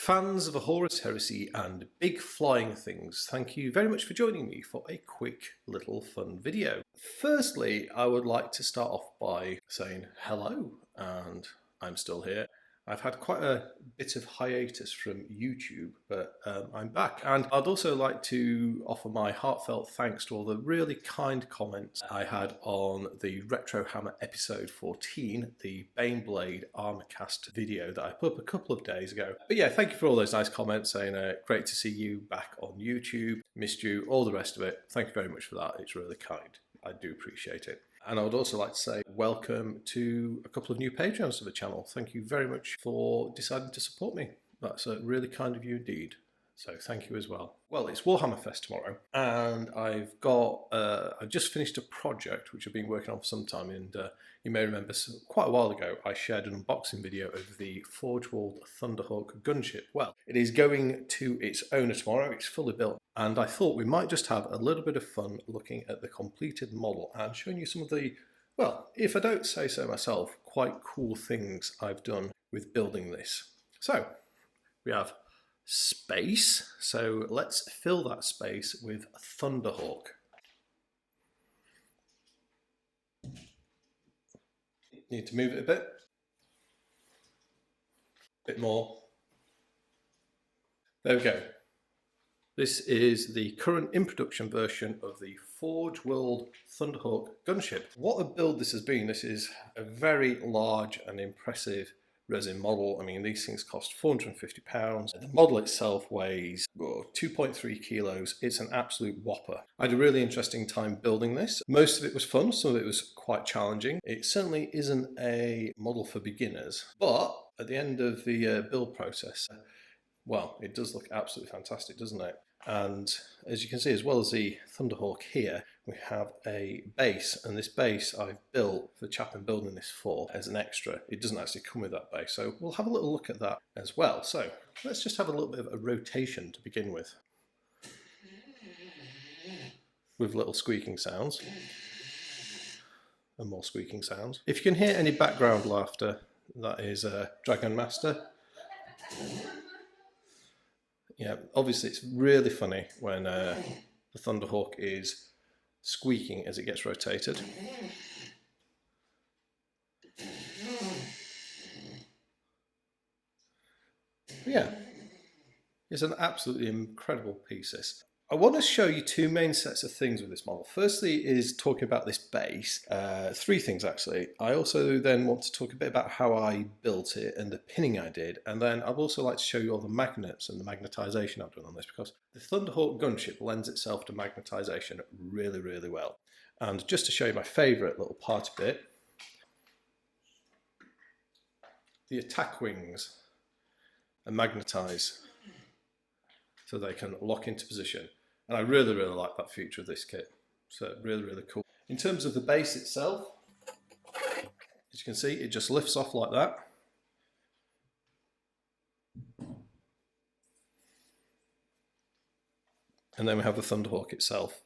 Fans of a Horus Heresy and big flying things, thank you very much for joining me for a quick little fun video. Firstly, I would like to start off by saying hello, and I'm still here. I've had quite a bit of hiatus from YouTube, but I'm back. And I'd also like to offer my heartfelt thanks to all the really kind comments I had on the Retro Hammer episode 14, the Baneblade Armorcast video that I put up a couple of days ago. But yeah, thank you for all those nice comments saying great to see you back on YouTube, missed you, all the rest of it. Thank you very much for that. It's really kind. I do appreciate it. And I would also like to say welcome to a couple of new patrons to the channel. Thank you very much for deciding to support me. That's really kind of you indeed. So thank you as well. Well, it's Warhammer Fest tomorrow, and I've just finished a project which I've been working on for some time, and you may remember quite a while ago I shared an unboxing video of the Forge-walled Thunderhawk Gunship. Well, it is going to its owner tomorrow. It's fully built, and I thought we might just have a little bit of fun looking at the completed model and showing you some of the, well, if I don't say so myself, quite cool things I've done with building this. So we have space, so let's fill that space with Thunderhawk. Need to move it a bit more. There we go. This is the current in production version of the Forge-walled Thunderhawk Gunship. What a build this has been. This is a very large and impressive resin model. I mean, these things cost £450. The model itself weighs 2.3 kilos. It's an absolute whopper. I had a really interesting time building this. Most of it was fun, some of it was quite challenging. It certainly isn't a model for beginners, but at the end of the build process, well, it does look absolutely fantastic, doesn't it? And as you can see, as well as the Thunderhawk here, we have a base, and this base I've built for the chap I'm building this for as an extra. It doesn't actually come with that base, so we'll have a little look at that as well. So let's just have a little bit of a rotation to begin with little squeaking sounds and more squeaking sounds. If you can hear any background laughter, that is Dragon Master. Yeah, obviously it's really funny when the Thunderhawk is squeaking as it gets rotated. But yeah, it's an absolutely incredible piece, this. I want to show you two main sets of things with this model. Firstly is talking about this base, three things actually. I also then want to talk a bit about how I built it and the pinning I did, and then I'd also like to show you all the magnets and the magnetisation I've done on this, because the Thunderhawk Gunship lends itself to magnetisation really, really well. And just to show you my favourite little party bit, the attack wings are magnetised so they can lock into position. And I really, really like that feature of this kit. So really, really cool. In terms of the base itself, as you can see, it just lifts off like that. And then we have the Thunderhawk itself,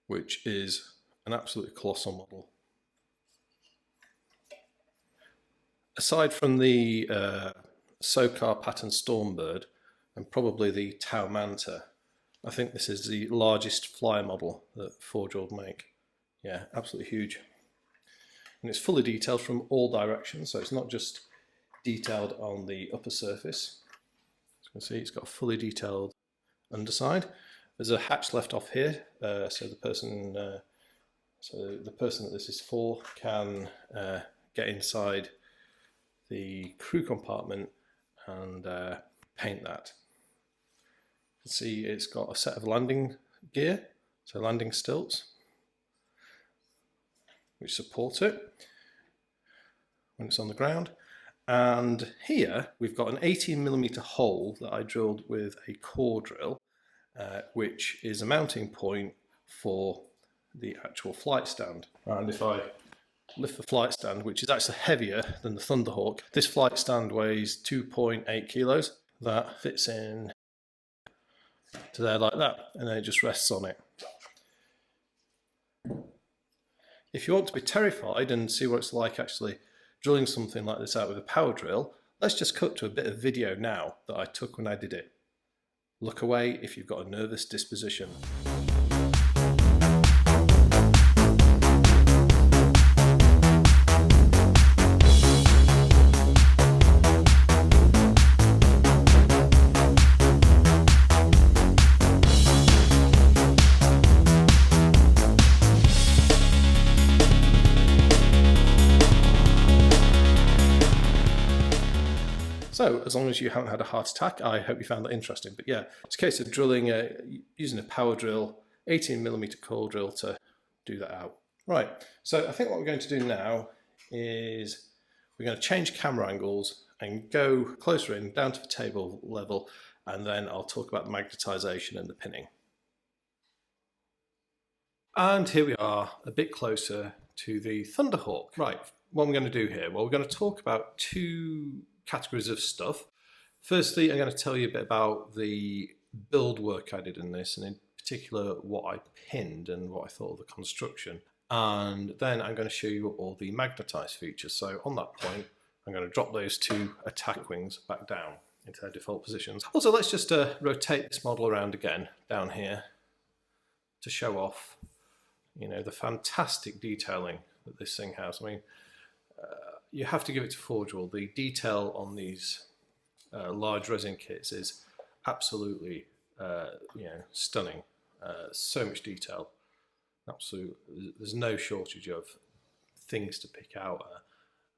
which is an absolutely colossal model. Aside from the Sokar pattern Stormbird and probably the Tau Manta, I think this is the largest flyer model that Forge-walled make. Yeah, absolutely huge. And it's fully detailed from all directions, so it's not just detailed on the upper surface. As you can see, it's got a fully detailed underside. There's a hatch left off here, so the person that this is for can get inside the crew compartment and paint that. You can see it's got a set of landing gear, so landing stilts, which support it when it's on the ground. And here we've got an 18mm hole that I drilled with a core drill, which is a mounting point for the actual flight stand. And if I lift the flight stand, which is actually heavier than the Thunderhawk. This flight stand weighs 2.8 kilos. That fits in to there like that, and then it just rests on it. If you want to be terrified and see what it's like actually drilling something like this out with a power drill, let's just cut to a bit of video now that I took when I did it. Look away if you've got a nervous disposition. So, as long as you haven't had a heart attack, I hope you found that interesting. But yeah, it's a case of drilling, using a power drill, 18mm coil drill to do that out. Right, so I think what we're going to do now is we're going to change camera angles and go closer in, down to the table level, and then I'll talk about the magnetisation and the pinning. And here we are, a bit closer to the Thunderhawk. Right, what I'm going to do here? Well, we're going to talk about two categories of stuff. Firstly, I'm going to tell you a bit about the build work I did in this, and in particular what I pinned and what I thought of the construction. And then I'm going to show you all the magnetised features. So on that point, I'm going to drop those two attack wings back down into their default positions. Also, let's just rotate this model around again down here to show off, you know, the fantastic detailing that this thing has. I mean, you have to give it to Forge World. The detail on these large resin kits is absolutely, you know, stunning. So much detail. Absolutely, there's no shortage of things to pick out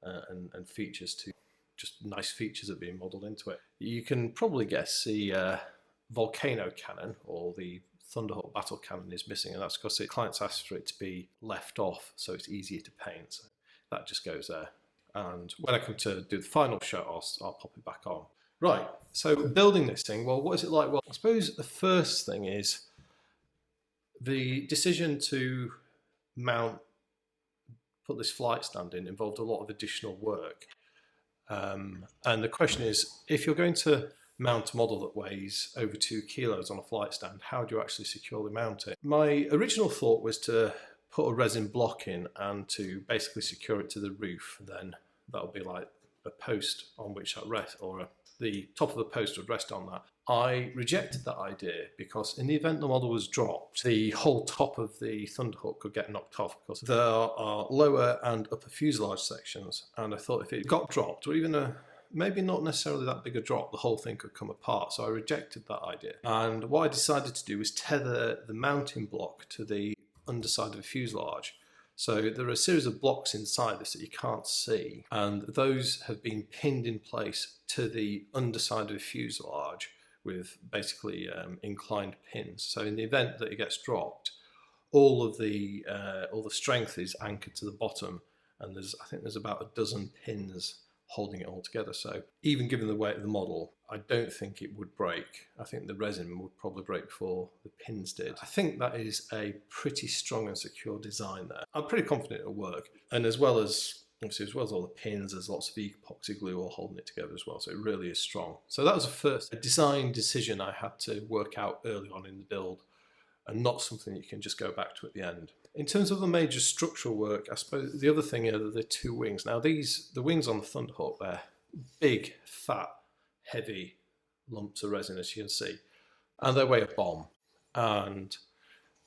and features to, just nice features that are being modelled into it. You can probably guess the volcano cannon, or the Thunderhawk battle cannon, is missing, and that's because the clients asked for it to be left off so it's easier to paint. So that just goes there. And when I come to do the final shot, I'll pop it back on. Right, so building this thing, well, what is it like? Well, I suppose the first thing is the decision to put this flight stand in involved a lot of additional work. And the question is, if you're going to mount a model that weighs over 2 kilos on a flight stand, how do you actually securely mount it? My original thought was to put a resin block in and to basically secure it to the roof. Then that'll be like a post on which that rests, or the top of the post would rest on that. I rejected that idea because in the event the model was dropped, the whole top of the Thunderhawk could get knocked off, because there are lower and upper fuselage sections, and I thought if it got dropped, or even maybe not necessarily that big a drop, the whole thing could come apart. So I rejected that idea. And what I decided to do was tether the mounting block to the underside of the fuselage. So there are a series of blocks inside this that you can't see, and those have been pinned in place to the underside of the fuselage with basically inclined pins. So in the event that it gets dropped, all the strength is anchored to the bottom, and I think there's about a dozen pins holding it all together. So even given the weight of the model, I don't think it would break. I think the resin would probably break before the pins did. I think that is a pretty strong and secure design there. I'm pretty confident it'll work. And as well as, obviously, as well as all the pins, there's lots of epoxy glue all holding it together as well. So it really is strong. So that was the first design decision I had to work out early on in the build, and not something you can just go back to at the end. In terms of the major structural work, I suppose the other thing are the two wings. Now the wings on the Thunderhawk, they're big, fat, heavy lumps of resin, as you can see, and they weigh a bomb. And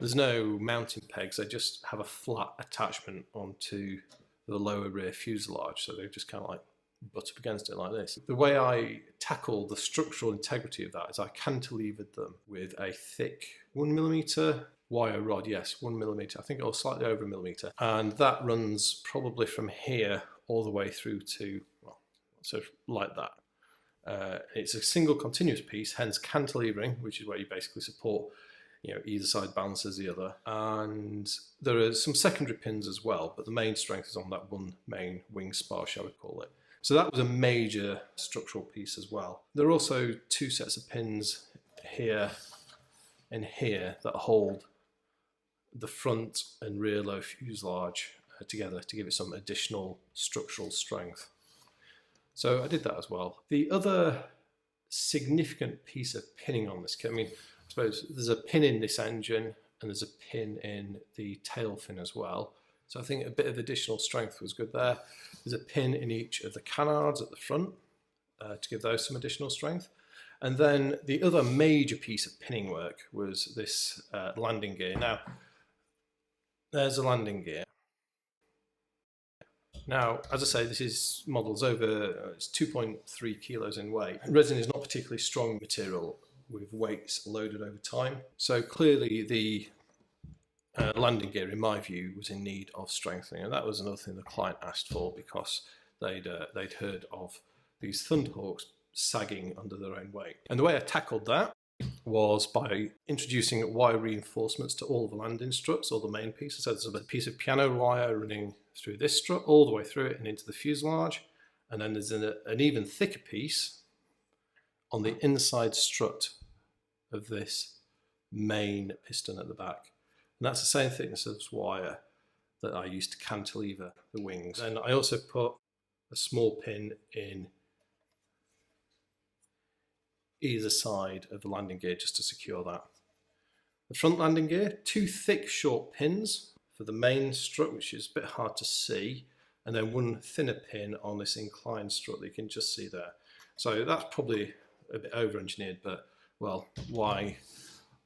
there's no mounting pegs, they just have a flat attachment onto the lower rear fuselage, so they just kind of like butt up against it like this. The way I tackle the structural integrity of that is I cantilevered them with a thick 1mm wire rod, yes, 1mm, I think it was slightly over 1mm, and that runs probably from here all the way through to, well, so like that. It's a single continuous piece, hence cantilevering, which is where you basically support, you know, either side balances the other, and there are some secondary pins as well, but the main strength is on that one main wing spar, shall we call it. So that was a major structural piece as well. There are also two sets of pins here and here that hold the front and rear low fuselage together to give it some additional structural strength. So I did that as well. The other significant piece of pinning on this kit, I mean, I suppose there's a pin in this engine and there's a pin in the tail fin as well. So I think a bit of additional strength was good there. There's a pin in each of the canards at the front to give those some additional strength. And then the other major piece of pinning work was this landing gear. Now, there's a landing gear. Now, as I say, this model's over, it's 2.3 kilos in weight. Resin is not particularly strong material with weights loaded over time. So clearly the landing gear, in my view, was in need of strengthening. And that was another thing the client asked for, because they'd heard of these Thunderhawks sagging under their own weight. And the way I tackled that was by introducing wire reinforcements to all the landing struts, all the main pieces. So there's a piece of piano wire running through this strut, all the way through it and into the fuselage. And then there's an even thicker piece on the inside strut of this main piston at the back. And that's the same thickness as wire that I used to cantilever the wings. And I also put a small pin in either side of the landing gear just to secure that. The front landing gear, 2 thick short pins for the main strut, which is a bit hard to see, and then 1 thinner pin on this inclined strut that you can just see there. So that's probably a bit over-engineered, but well, why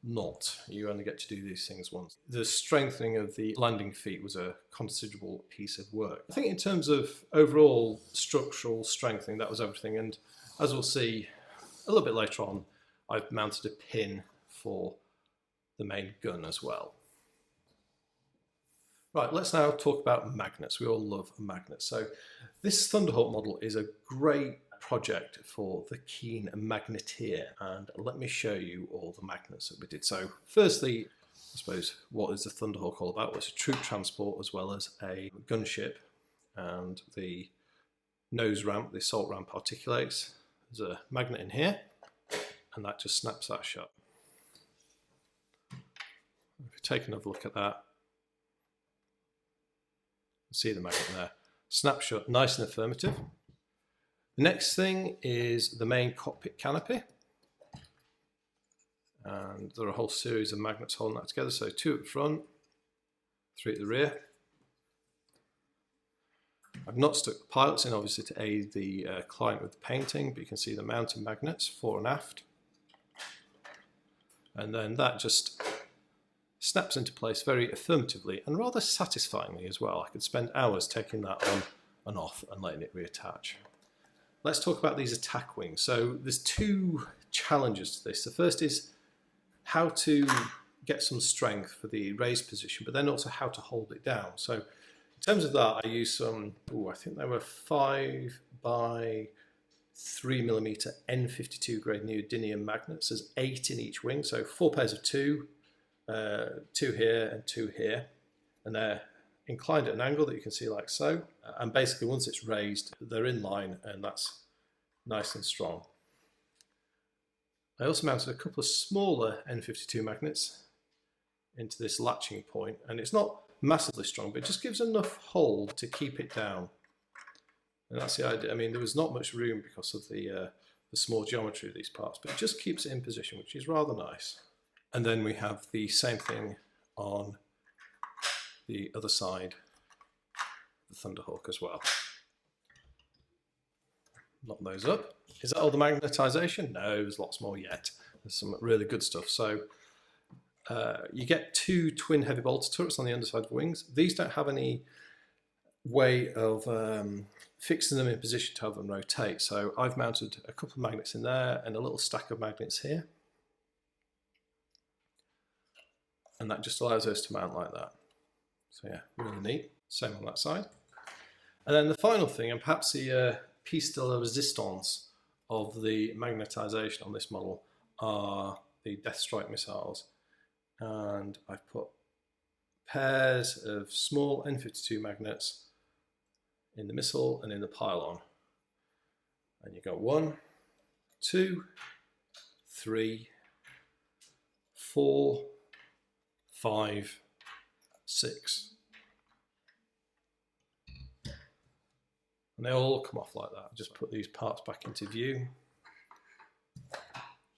not? You only get to do these things once. The strengthening of the landing feet was a considerable piece of work. I think in terms of overall structural strengthening, that was everything. And as we'll see a little bit later on, I've mounted a pin for the main gun as well. Right, let's now talk about magnets. We all love magnets. So this Thunderhawk model is a great project for the keen magneteer, and let me show you all the magnets that we did. So firstly, I suppose, what is the Thunderhawk all about? Well, it's a troop transport as well as a gunship, and the nose ramp, the assault ramp articulates. There's a magnet in here, and that just snaps that shut. If you take another look at that, see the magnet there. Snap shut, nice and affirmative. The next thing is the main cockpit canopy. And there are a whole series of magnets holding that together. So 2 at the front, 3 at the rear. I've not stuck the pilots in, obviously, to aid the client with the painting, but you can see the mounting magnets fore and aft. And then that just snaps into place very affirmatively and rather satisfyingly as well. I could spend hours taking that on and off and letting it reattach. Let's talk about these attack wings. So there's 2 challenges to this. The first is how to get some strength for the raised position, but then also how to hold it down. So in terms of that, I used some, I think they were 5 by 3mm N52 grade neodymium magnets. There's 8 in each wing, so 4 pairs of 2, 2 here and 2 here, and they're inclined at an angle that you can see like so, and basically once it's raised they're in line, and that's nice and strong. I also mounted a couple of smaller N52 magnets into this latching point, and it's not massively strong, but it just gives enough hold to keep it down, and that's the idea. I mean, there was not much room because of the small geometry of these parts, but it just keeps it in position, which is rather nice. And then we have the same thing on the other side, the Thunderhawk as well. Lock those up. Is that all the magnetisation? No, there's lots more yet. There's some really good stuff. So you get 2 twin heavy bolter turrets on the underside of the wings. These don't have any way of fixing them in position to have them rotate. So I've mounted a couple of magnets in there and a little stack of magnets here. And that just allows us to mount like that. So yeah, really neat. Same on that side. And then the final thing, and perhaps the piece de la resistance of the magnetisation on this model, are the Death Strike missiles. And I've put pairs of small N52 magnets in the missile and in the pylon. And you've got 1, 2, 3, 4, 5, 6. And they all come off like that. Just put these parts back into view.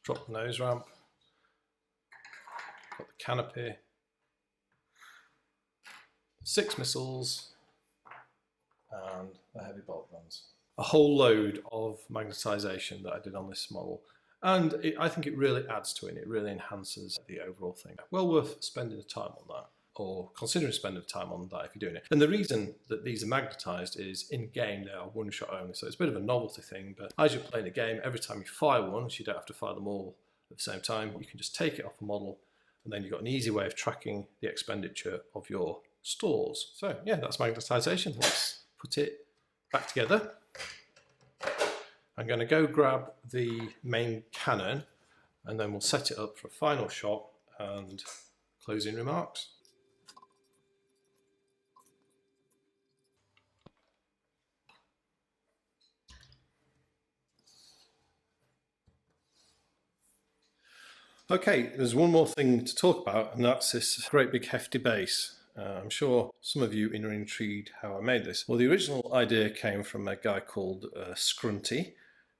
Drop the nose ramp. Got the canopy. 6 missiles, and the heavy bolt guns. A whole load of magnetisation that I did on this model, and I think it really adds to it. It really enhances the overall thing. Well worth spending the time on that, or considering spending time on that if you're doing it. And the reason that these are magnetised is in game they are one shot only, so it's a bit of a novelty thing. But as you're playing a game, every time you fire one, so you don't have to fire them all at the same time, you can just take it off a model, and then you've got an easy way of tracking the expenditure of your stores. So yeah, that's magnetisation. Let's put it back together. I'm going to go grab the main cannon, and then we'll set it up for a final shot and closing remarks. Okay, there's one more thing to talk about, and that's this great big hefty base. I'm sure some of you are intrigued how I made this. Well, the original idea came from a guy called Scrunty,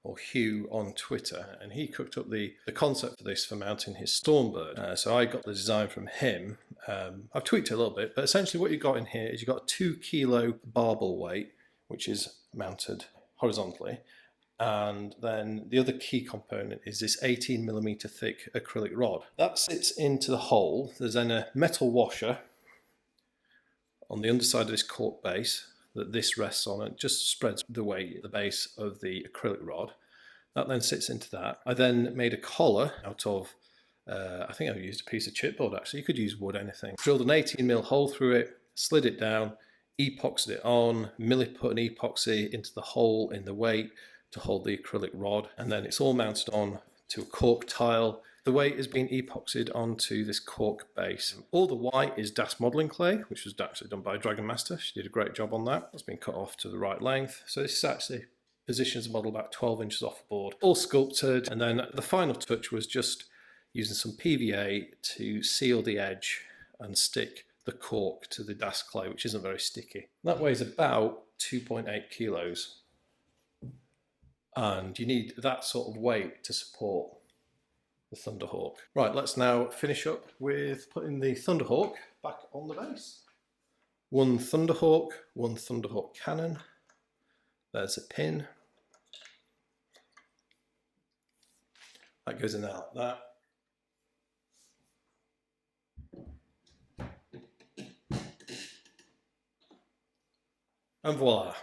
or Hugh on Twitter, and he cooked up the concept for this for mounting his Stormbird. So I got the design from him. I've tweaked it a little bit, but essentially what you've got in here is you've got a 2 kilo barbell weight, which is mounted horizontally. And then the other key component is this 18mm thick acrylic rod. That sits into the hole. There's then a metal washer on the underside of this cork base that this rests on, and just spreads the weight, the base of the acrylic rod. That then sits into that. I then made a collar out of, I think I used a piece of chipboard actually. You could use wood, anything. Drilled an 18mm hole through it, slid it down, epoxied it on, put an epoxy into the hole in the weight to hold the acrylic rod, and then it's all mounted on to a cork tile. The weight is being epoxied onto this cork base. All the white is Das modelling clay, which was actually done by Dragon Master. She did a great job on that. It's been cut off to the right length. So this actually positions the model about 12 inches off the board. All sculpted, and then the final touch was just using some PVA to seal the edge and stick the cork to the Das clay, which isn't very sticky. That weighs about 2.8 kilos. And you need that sort of weight to support the Thunderhawk. Right, let's now finish up with putting the Thunderhawk back on the base. One Thunderhawk cannon. There's a pin. That goes in there like that. And voila.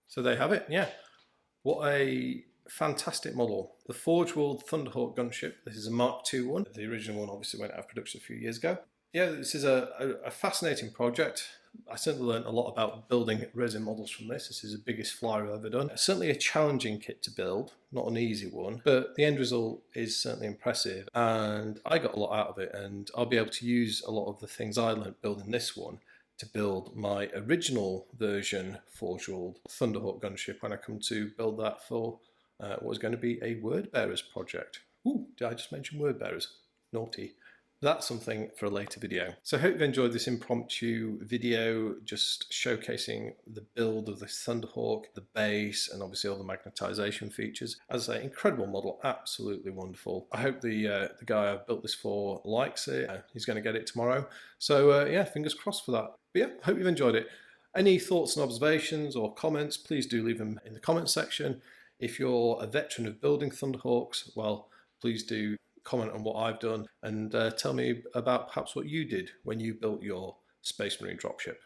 So there you have it, yeah. What a fantastic model. The Forge World Thunderhawk Gunship. This is a Mark II one. The original one obviously went out of production a few years ago. Yeah, this is a fascinating project. I certainly learned a lot about building resin models from this. This is the biggest flyer I've ever done. Certainly a challenging kit to build, not an easy one, but the end result is certainly impressive, and I got a lot out of it, and I'll be able to use a lot of the things I learned building this one to build my original version Forge World Thunderhawk Gunship when I come to build that for what was going to be a Word Bearers project. Ooh, did I just mention Word Bearers? Naughty. That's something for a later video. So I hope you've enjoyed this impromptu video just showcasing the build of this Thunderhawk, the base, and obviously all the magnetisation features. As I say, incredible model, absolutely wonderful. I hope the guy I built this for likes it. He's going to get it tomorrow. So yeah, fingers crossed for that. But yeah, hope you've enjoyed it. Any thoughts and observations or comments, please do leave them in the comments section. If you're a veteran of building Thunderhawks, well, please do comment on what I've done and tell me about perhaps what you did when you built your Space Marine dropship.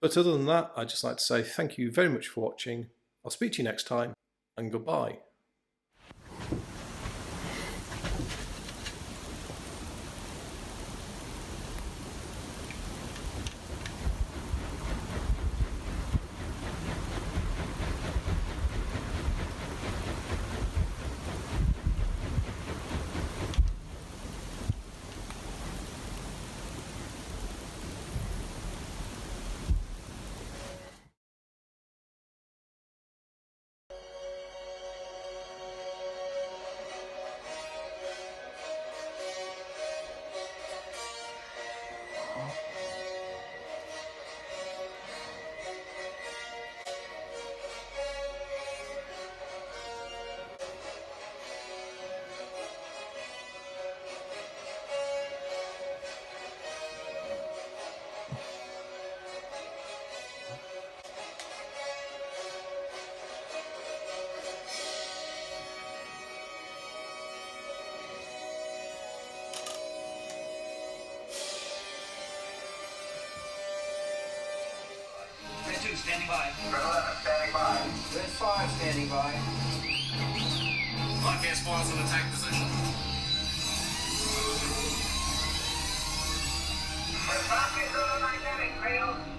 But other than that, I'd just like to say thank you very much for watching. I'll speak to you next time, and goodbye. Standing by. Red 11, standing by. Red 5, standing by. Podcast falls in attack position. We're talking to the magnetic field.